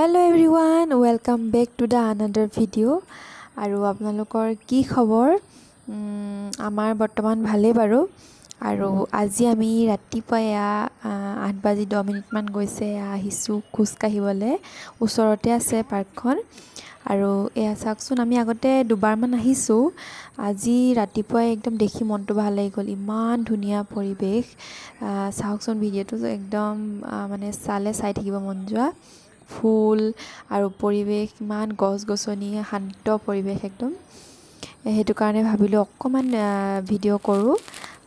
Hello everyone, welcome back to the another video. আৰু আপোনালোকৰ কি খবৰ? আমাৰ বৰ্তমান ভালে বাৰু। আৰু আজি আমি ৰাতিপুৱা 8:10 মান গৈছে আহিছো খোজ কাঢ়িবলৈ। ওচৰতে আছে পাৰ্কখন। আৰু এয়া চাওকচোন, আমি আগতে দুবাৰমান আহিছো। আজি ৰাতিপুৱাই একদম দেখি মনটো ভাল লাগি গ'ল। ইমান ধুনীয়া পৰিৱেশ। চাওকচোন ভিডিঅ'টো একদম মানে চাই থাকিব মন যোৱা। ফুল আৰু পৰিৱেশ, ইমান গছ-গছনি, শান্ত পৰিৱেশ একদম। সেইটো কাৰণে ভাবিলোঁ অকণমান ভিডিঅ' কৰোঁ।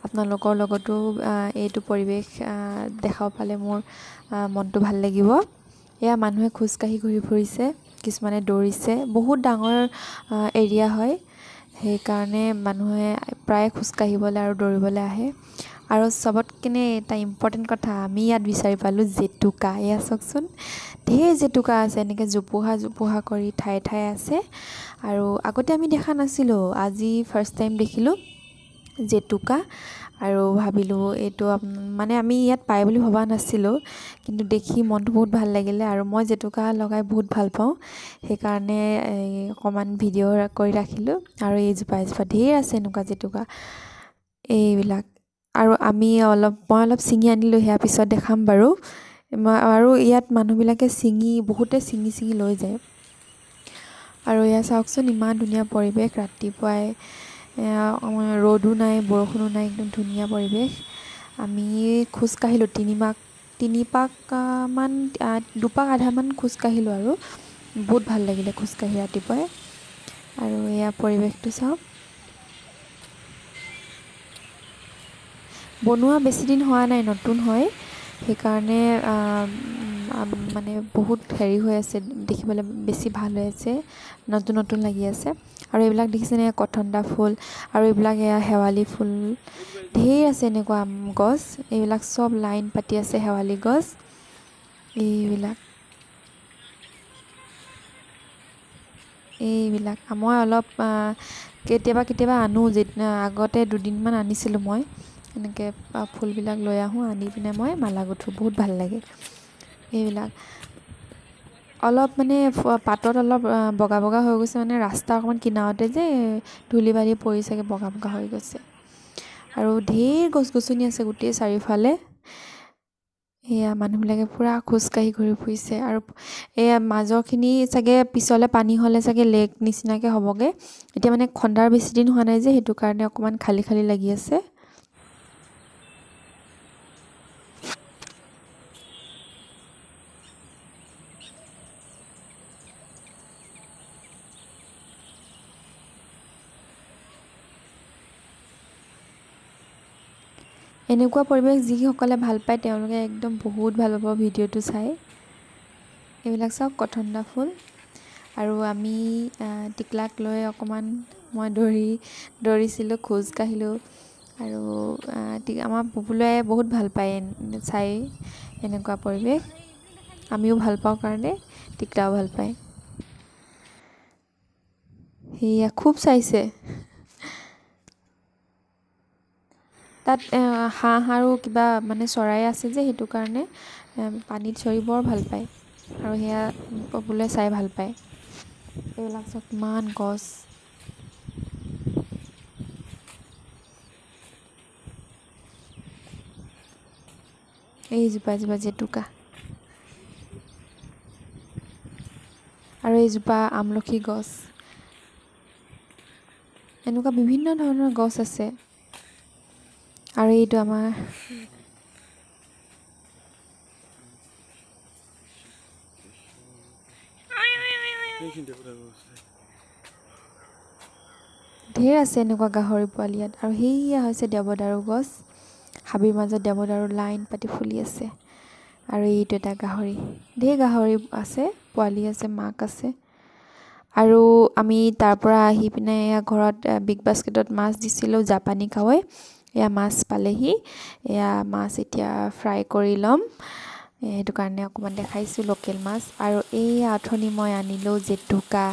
আপোনালোকৰ লগতো এইটো পৰিৱেশ দেখাব পালে মোৰ মনটো ভাল লাগিব। এয়া মানুহে খোজকাঢ়ি ঘূৰি ফুৰিছে, কিছুমানে দৌৰিছে। বহুত ডাঙৰ এৰিয়া হয়, সেইকাৰণে মানুহে প্ৰায় খোজকাঢ়িবলৈ আৰু দৌৰিবলৈ আহে। আৰু চবতকেনে এটা ইম্পৰ্টেণ্ট কথা, আমি ইয়াত বিচাৰি পালোঁ জেতুকা। এয়া চাওকচোন, ঢেৰ জেতুকা আছে, এনেকৈ জোপোহা কৰি ঠায়ে আছে। আৰু আগতে আমি দেখা নাছিলোঁ, আজি ফাৰ্ষ্ট টাইম দেখিলোঁ জেতুকা। আৰু ভাবিলোঁ এইটো মানে আমি ইয়াত পাই বুলি ভবা নাছিলোঁ, কিন্তু দেখি মনটো বহুত ভাল লাগিলে। আৰু মই জেতুকা লগাই বহুত ভাল পাওঁ, সেইকাৰণে অকণমান ভিডিঅ' কৰি ৰাখিলোঁ। আৰু এজোপা ঢেৰ আছে এনেকুৱা জেতুকা এইবিলাক। আৰু মই অলপ ছিঙি আনিলোঁ, সেয়া পিছত দেখাম বাৰু। আৰু ইয়াত মানুহবিলাকে বহুতে ছিঙি লৈ যায়। আৰু এয়া চাওকচোন, ইমান ধুনীয়া পৰিৱেশ। ৰাতিপুৱাই ৰ'দো নাই, বৰষুণো নাই, একদম ধুনীয়া পৰিৱেশ। আমি খোজকাঢ়িলোঁ দুপাক আধামান খোজকাঢ়িলোঁ। আৰু বহুত ভাল লাগিলে খোজকাঢ়ি ৰাতিপুৱাই। আৰু এয়া পৰিৱেশটো চাওক। বনোৱা বেছি দিন হোৱা নাই, নতুন হয়, সেইকাৰণে মানে বহুত হেৰি হৈ আছে, দেখিবলৈ বেছি ভাল হৈ আছে, নতুন লাগি আছে। আৰু এইবিলাক দেখিছেনে, কথণ্টা ফুল। আৰু এইবিলাক শেৱালি ফুল, ঢেৰ আছে এনেকুৱা গছ। এইবিলাক চব লাইন পাতি আছে, শেৱালি গছ এইবিলাক মই অলপ কেতিয়াবা আনো। আগতে দুদিনমান আনিছিলোঁ মই। এনেকৈ ফুলবিলাক লৈ আহোঁ, আনি পিনে মই মালা গুঠোঁ, বহুত ভাল লাগে। এইবিলাক অলপ মানে পাতত অলপ বগা হৈ গৈছে, মানে ৰাস্তা অকণমান কিনাৰতে যে ধূলি বালি পৰি চাগে বগা হৈ গৈছে। আৰু ঢেৰ গছ-গছনি আছে গোটেই চাৰিওফালে। এয়া মানুহবিলাকে পূৰা খোজকাঢ়ি ঘূৰি ফুৰিছে। আৰু এয়া মাজৰখিনি চাগে পিছলৈ পানী হ'লে চাগে লেক নিচিনাকৈ হ'বগৈ। এতিয়া মানে খন্দাৰ বেছি দিন হোৱা নাই যে, সেইটো কাৰণে অকণমান খালী লাগি আছে। এনেকুৱা পৰিৱেশ যিসকলে ভাল পায়, তেওঁলোকে একদম বহুত ভাল পাব ভিডিঅ'টো চাই। এইবিলাক চাওক, কথণ্টা ফুল। আৰু আমি টিকলাক লৈ অকণমান মই দৌৰিছিলোঁ, খোজ কাঢ়িলোঁ। আৰু আমাৰ বুবুলাই বহুত ভাল পায় চাই এনেকুৱা পৰিৱেশ। আমিও ভাল পাওঁ কাৰণে টিকলাও ভাল পায়। সেয়া খুব চাইছে। তাত হাঁহ আৰু কিবা মানে চৰাই আছে যে, সেইটো কাৰণে পানীত চৰি বৰ ভাল পায়। আৰু সেয়া বুবুলাই চাই ভাল পায়। এইবিলাক চব কিমান গছ। এইজোপা জেতুকা। আৰু এইজোপা আমলখি গছ। এনেকুৱা বিভিন্ন ধৰণৰ গছ আছে। আৰু এইটো আমাৰ ঢেৰ আছে এনেকুৱা গাহৰি পোৱালি ইয়াত। আৰু সেয়া হৈছে দেৱদাৰু গছ। হাবিৰ মাজত দেৱদাৰু লাইন পাতি ফুলি আছে। আৰু এইটো এটা গাহৰি, ঢেৰ গাহৰি আছে, পোৱালি আছে, মাক আছে। আৰু আমি তাৰ পৰা আহি পিনে এয়া ঘৰত বিগ বাস্কেটত মাছ দিছিলোঁ, জাপানী কাৱৈ। এয়া মাছ পালেহি। এয়া মাছ এতিয়া ফ্ৰাই কৰি ল'ম, সেইটো কাৰণে অকণমান দেখাইছোঁ লোকেল মাছ। আৰু এই অথনি মই আনিলোঁ জেতুকা,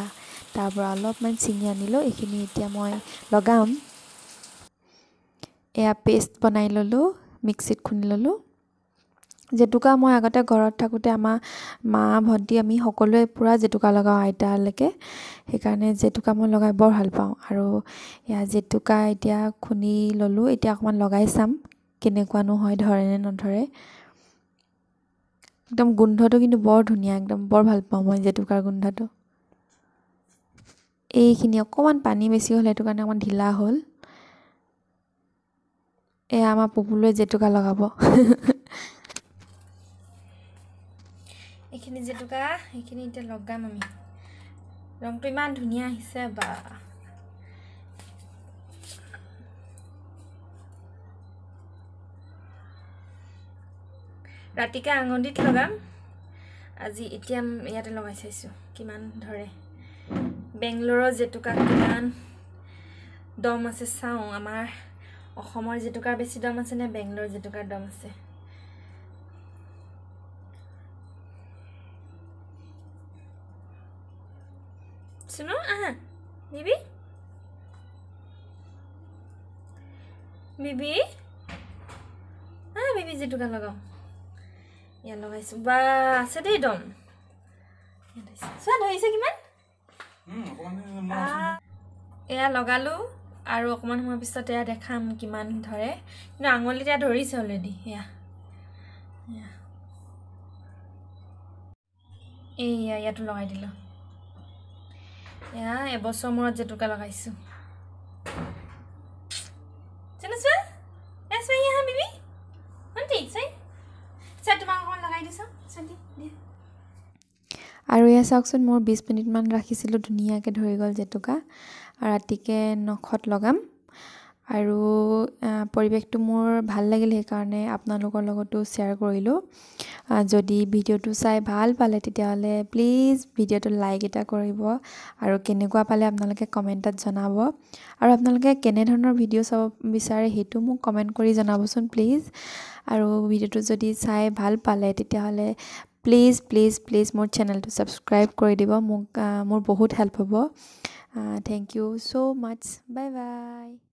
তাৰ পৰা অলপমান ছিঙি আনিলোঁ। এইখিনি এতিয়া মই লগাম। এয়া পেষ্ট বনাই ল'লোঁ, মিক্সিত খুন্দি ল'লোঁ। জেতুকা মই আগতে ঘৰত থাকোঁতে আমাৰ মা ভণ্টি আমি সকলোৱে পূৰা জেতুকা লগাওঁ আইতালৈকে সেইকাৰণে জেতুকা মই লগাই বৰ ভাল পাওঁ আৰু এয়া জেতুকা এতিয়া খুন্দি ল'লোঁ এতিয়া অকণমান লগাই চাম কেনেকুৱানো হয় ধৰে নে নধৰে একদম গোন্ধটো কিন্তু বৰ ধুনীয়া একদম বৰ ভাল পাওঁ মই জেতুকাৰ গোন্ধটো এইখিনি অকণমান পানী বেছি হ'ল সেইটো কাৰণে অকণমান ঢিলা হ'ল এয়া আমাৰ পুপুলৈ জেতুকা লগাব এইখিনি জেতুকা এইখিনি এতিয়া লগাম আমি ৰংটো ইমান ধুনীয়া আহিছে বা ৰাতিকে আঙুলিত লগাম আজি এতিয়া ইয়াতে লগাই চাইছোঁ কিমান ধৰে বেংগলোৰৰ জেতুকা কিমান দম আছে চাওঁ আমাৰ অসমৰ জেতুকাৰ বেছি দম আছে নে বেংগলোৰৰ জেতুকাৰ দম আছে শুনো আহা বিবি বিবি বিবি জেতুকা লগাওঁ ইয়াত লগাইছোঁ বা আছে দেই দম চোৱা ধৰিছে কিমান এয়া লগালোঁ আৰু অকণমান সময়ৰ পিছত এয়া দেখাম কিমান ধৰে কিন্তু আঙুলিত এয়া ধৰিছে অলৰেডি এয়া এয়া ইয়াতো লগাই দিলোঁ এয়া এবছৰ মূৰত জেতুকা লগাইছোঁ আৰু এয়া চাওকচোন মোৰ 20 মিনিটমান ৰাখিছিলোঁ ধুনীয়াকৈ ধৰি গ'ল জেতুকা আৰু ৰাতিকে নখত লগাম আৰু পৰিৱেশটো মোৰ ভাল লাগিল সেইকাৰণে আপোনালোকৰ লগতো শ্বেয়াৰ কৰিলোঁ যদি ভিডিঅ'টো চাই ভাল পালে তেতিয়াহ'লে প্লিজ ভিডিঅ'টো লাইক এটা কৰিব আৰু কেনেকুৱা পালে আপোনালোকে কমেণ্টত জনাব আৰু আপোনালোকে কেনেধৰণৰ ভিডিঅ' চাব বিচাৰে সেইটো মোক কমেণ্ট কৰি জনাবচোন প্লিজ আৰু ভিডিঅ'টো যদি চাই ভাল পালে তেতিয়াহ'লে প্লিজ প্লিজ প্লিজ মোৰ চেনেলটো ছাবস্ক্ৰাইব কৰি দিব মোক মোৰ বহুত হেল্প হ'ব thank you so' much bye bye